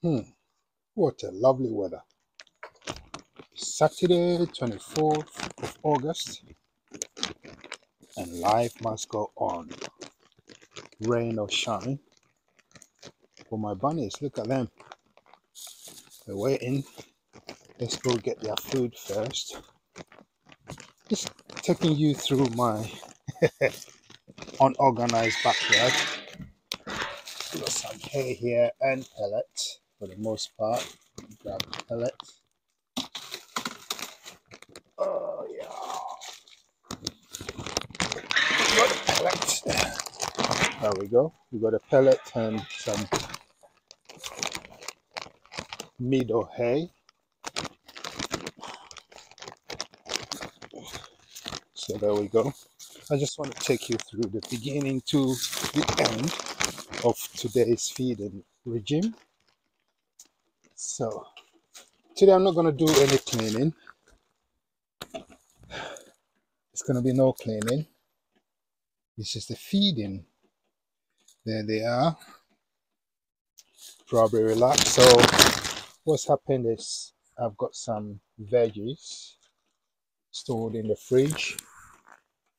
What a lovely weather. Saturday, 24th of August, and life must go on. Rain or shine. For my bunnies, look at them. They're waiting. Let's go get their food first. Just taking you through my unorganized backyard. Got some hay here and pellets for the most part. Grab pellets. Oh yeah. Got a pellet. There we go. We got a pellet and some meadow hay. So there we go. I just want to take you through the beginning to the end of today's feeding regime. So today I'm not going to do any cleaning. It's going to be no cleaning. This is the feeding. There they are. Probably relaxed. So what's happened is I've got some veggies stored in the fridge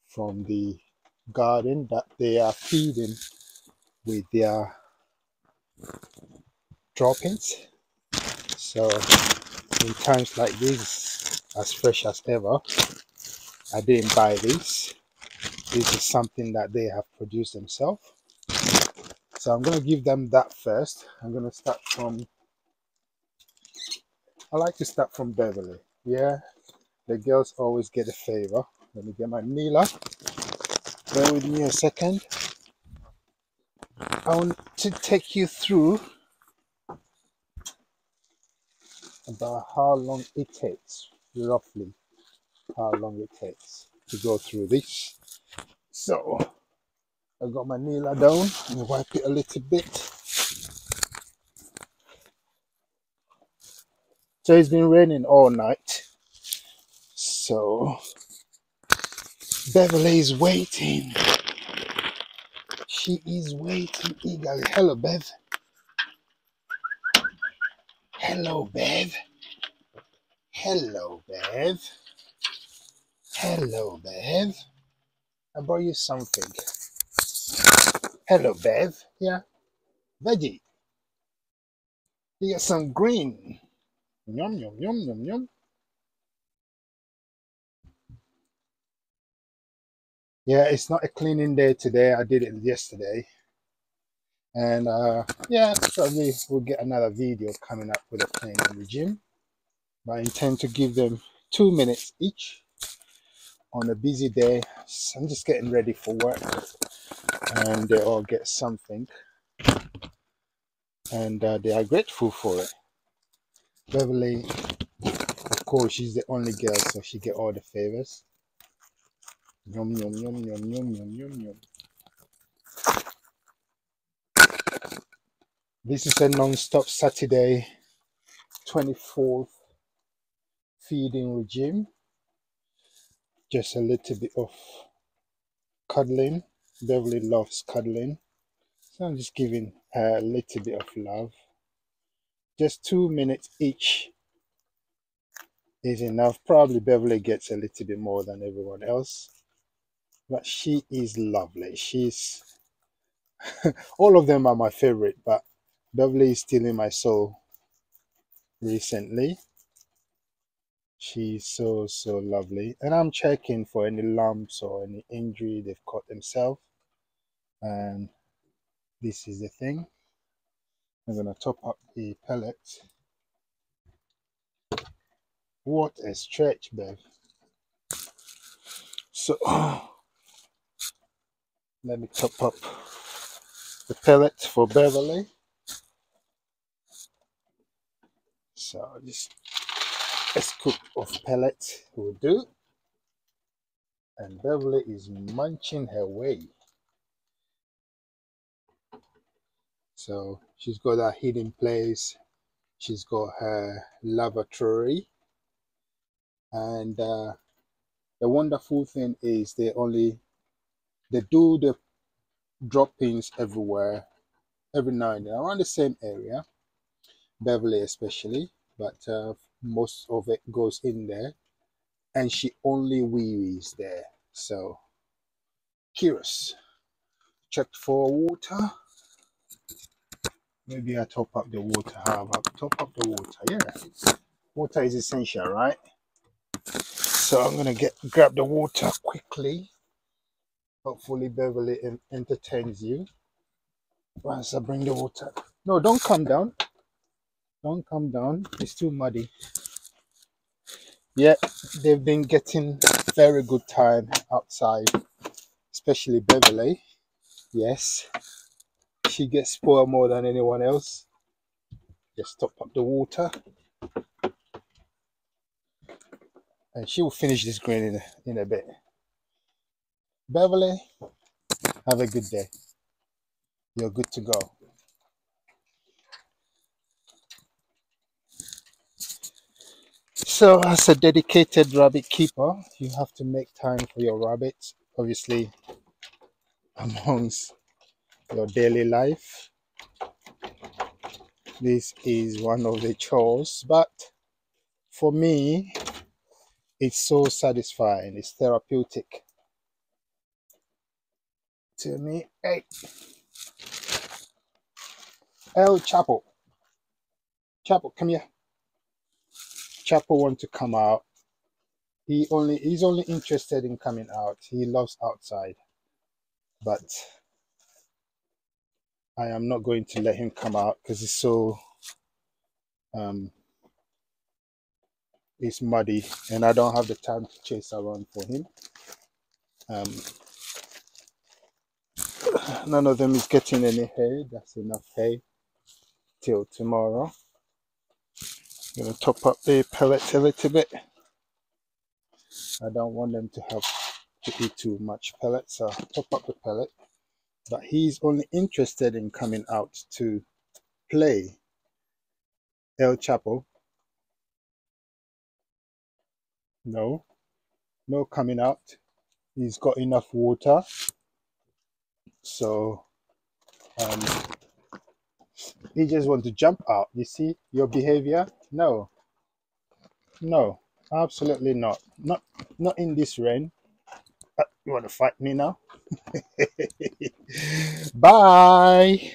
from the garden that they are feeding with their droppings. So in times like this, as fresh as ever, I didn't buy this. This is something that they have produced themselves. So I'm going to give them that first. I'm going to start from, I like to start from Beverly. Yeah, the girls always get a favor. Let me get my Mila. Bear with me a second. I want to take you through about how long it takes, roughly how long it takes to go through this. So I got my Mila down and wipe it a little bit. So it's been raining all night. So Beverly is waiting. She is waiting eagerly. Hello, Bev. Hello, Bev. Hello, Bev. Hello, Bev. I brought you something. Hello, Bev. Yeah, veggie. You got some green. Yum, yum, yum, yum, yum. Yeah, it's not a cleaning day today. I did it yesterday. And yeah, probably we'll get another video coming up with a cleaning regime. But I intend to give them 2 minutes each on a busy day. So I'm just getting ready for work, and they all get something, and they are grateful for it. Beverly, of course, she's the only girl, so she get all the favors. Yum, yum, yum, yum, yum, yum, yum, yum. This is a non-stop Saturday 24th feeding regime. Just a little bit of cuddling. Beverly loves cuddling, so I'm just giving her a little bit of love. Just 2 minutes each is enough. Probably Beverly gets a little bit more than everyone else, but she is lovely. She's all of them are my favorite, but Beverly is stealing my soul recently. She's so lovely, and I'm checking for any lumps or any injury they've caught themselves. And this is the thing. I'm gonna top up the pellet. What a stretch, Bev. So let me top up the pellet for Beverly. So just a scoop of pellet will do. And Beverly is munching her way. So she's got that hidden place. She's got her lavatory. And the wonderful thing is they do the droppings everywhere, every now and then, around the same area. Beverly especially, but most of it goes in there, and she only wee-wees there. So curious. Check for water. Maybe I top up the water. How about top up the water? Yeah, water is essential, right? So I'm gonna grab the water quickly. Hopefully Beverly entertains you once I bring the water. No, don't come down. Don't come down. It's too muddy. Yeah, they've been getting very good time outside, especially Beverly. Yes, she gets spoiled more than anyone else. Just top up the water, and she will finish this grain in a bit. Beverly, have a good day. You're good to go. So, as a dedicated rabbit keeper, you have to make time for your rabbits, obviously, amongst your daily life. This is one of the chores, but for me, it's so satisfying. It's therapeutic to me. Hey, El Chapo. Chapo, come here. Chapo wants to come out. He's only interested in coming out. He loves outside. But I am not going to let him come out because um it's muddy and I don't have the time to chase around for him. None of them is getting any hay. That's enough hay till tomorrow. I'm gonna top up the pellets a little bit. I don't want them to have to eat too much pellets, so top up the pellet. But he's only interested in coming out to play. El Chapo. No, no coming out. He's got enough water. So um, he just wants to jump out. You see your behavior? No, no, absolutely not. Not in this rain. You want to fight me now? Bye.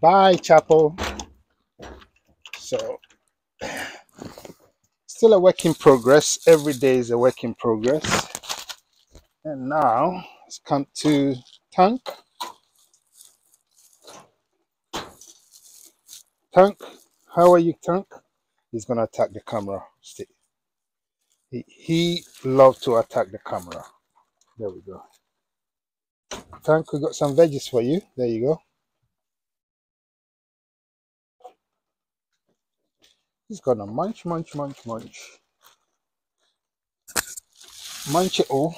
Bye, Chapo. So still a work in progress. Every day is a work in progress. And now let's come to Tank. Tank, how are you, Tank? He's gonna attack the camera. He loves to attack the camera. There we go. Tank, we got some veggies for you. There you go. He's gonna munch, munch, munch, munch. Munch it all.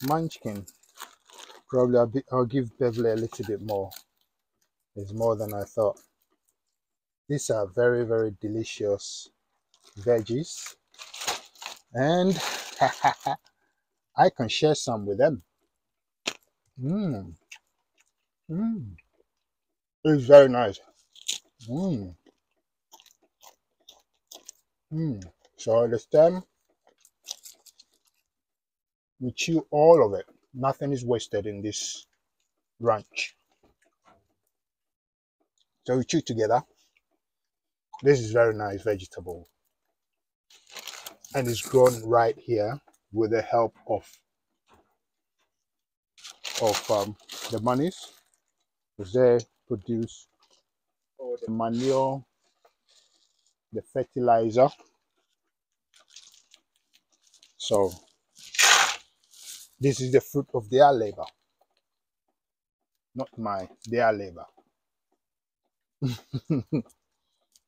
Munchkin. Probably I'll give Beverly a little bit more. It's more than I thought. These are very, very delicious veggies. And I can share some with them. Mmm. Mmm. It's very nice. Mmm. Mmm. So the stem, we chew all of it. Nothing is wasted in this ranch. So we chew together. This is very nice vegetable. And it's grown right here with the help of the bunnies. Because they produce all the manure, the fertilizer. So this is the fruit of their labor, not their labor.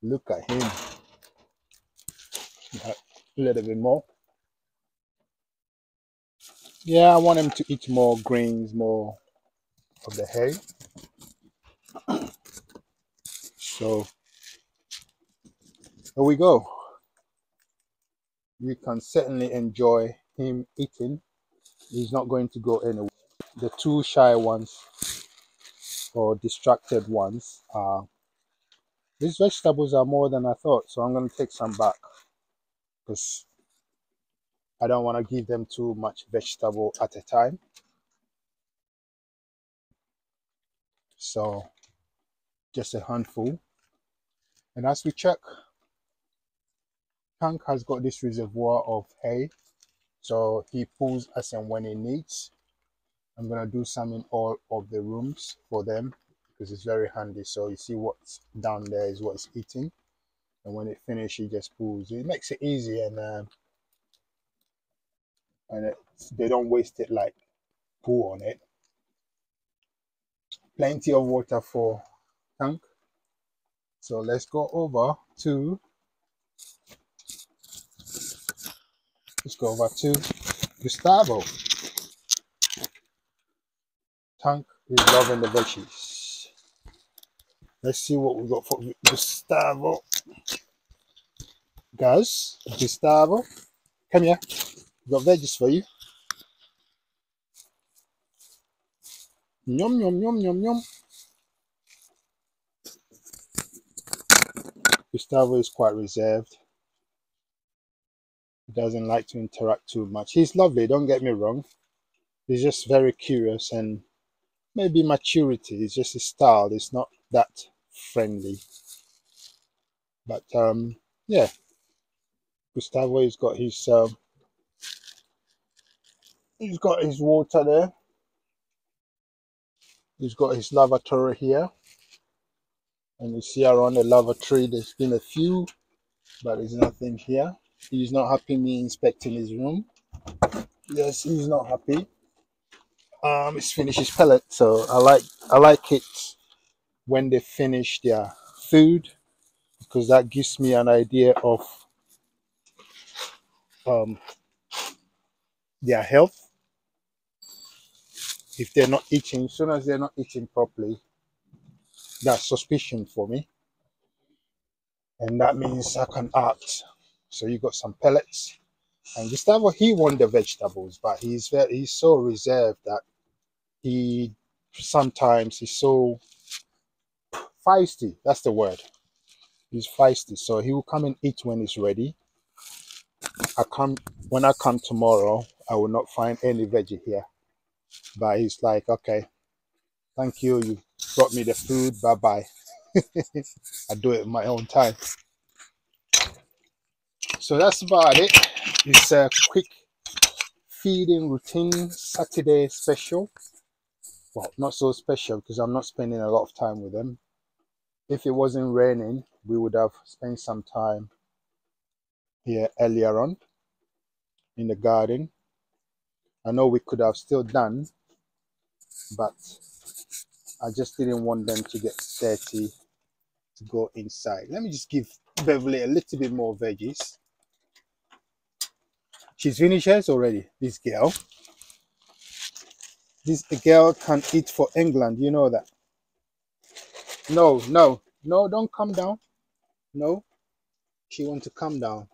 Look at him. A little bit more. Yeah, I want him to eat more grains, more of the hay. So here we go. You can certainly enjoy him eating. He's not going to go anywhere. the two shy ones or distracted ones are, these vegetables are more than I thought, so I'm going to take some back because I don't want to give them too much vegetable at a time. So just a handful. And as we check, Tank has got this reservoir of hay, so he pulls as and when he needs. I'm gonna do some in all of the rooms for them because it's very handy. So you see what's down there is what's eating, and when it finishes, he just pulls. It makes it easy, and they don't waste it like pull on it. Plenty of water for Tank. So let's go over to Gustavo. Tank is loving the veggies. Let's see what we got for Gustavo. Guys, Gustavo, come here. We got veggies for you. Yum, yum, yum, yum, yum. Gustavo is quite reserved. He doesn't like to interact too much. He's lovely, don't get me wrong. He's just very curious, and maybe maturity is just his style. It's not that friendly. But yeah, Gustavo has got his water there. He's got his lavatory here, and you see around the lavatory there's been a few, but there's nothing here. He's not happy me inspecting his room. Yes, he's not happy. It's finished his pellet, so I like it when they finish their food because that gives me an idea of their health. If they're not eating, as soon as they're not eating properly, that's suspicion for me, and that means I can act. So you got some pellets, and Gustavo, he won the vegetables, but he's so reserved that he sometimes he's so feisty. That's the word. He's feisty, so he will come and eat when he's ready. When I come tomorrow, I will not find any veggie here. But he's like, okay, thank you. You brought me the food. Bye bye. I do it in my own time. So that's about it. It's a quick feeding routine Saturday special. Well, not so special because I'm not spending a lot of time with them. If it wasn't raining, we would have spent some time here earlier on in the garden. I know we could have still done, but I just didn't want them to get dirty to go inside. Let me just give Beverly a little bit more veggies. She's finished hers already, this girl. This girl can eat for England, you know that. No, no, no, don't come down. No, she wants to come down.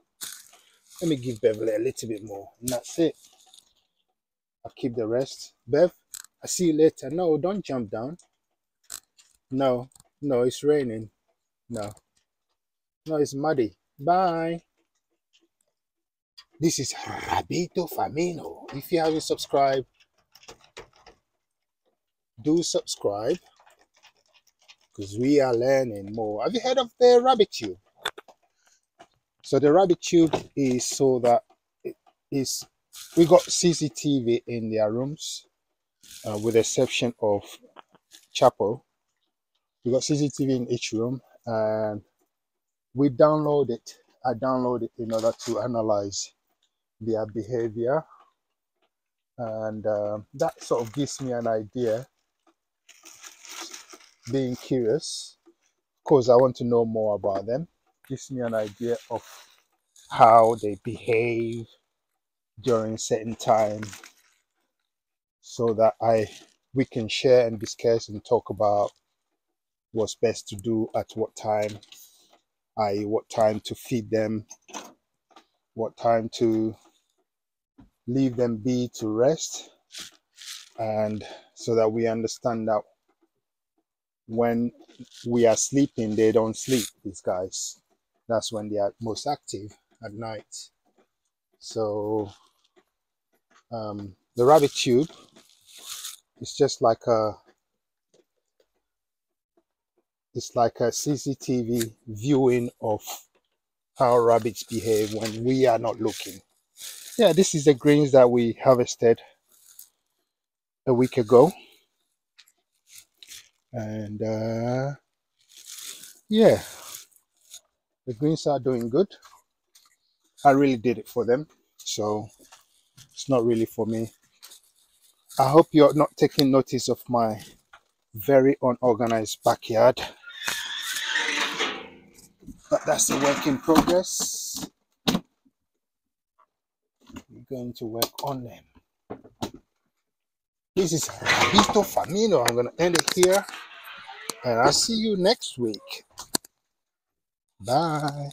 Let me give Beverly a little bit more, and that's it. I'll keep the rest. Bev, I'll see you later. No, don't jump down. No, no, it's raining. No, no, it's muddy. Bye. This is Rabbito Farmino. If you haven't subscribed, do subscribe because we are learning more. Have you heard of the rabbit tube? So the rabbit tube is so that we got CCTV in their rooms, with the exception of chapel. We got CCTV in each room, and we download it. I download it in order to analyze their behavior, and that sort of gives me an idea. Being curious, because I want to know more about them, gives me an idea of how they behave during certain time, so that we can share and discuss and talk about what's best to do at what time, i.e. what time to feed them, what time to leave them be to rest, and so that we understand that when we are sleeping, they don't sleep, these guys. That's when they are most active, at night. So the rabbit tube is just like it's like a CCTV viewing of how rabbits behave when we are not looking. Yeah, this is the greens that we harvested a week ago, and yeah, the greens are doing good. I really did it for them, so it's not really for me. I hope you're not taking notice of my very unorganized backyard, but that's a work in progress. We're going to work on them. This is Rabbito Farmino. I'm going to end it here, and I'll see you next week. Bye.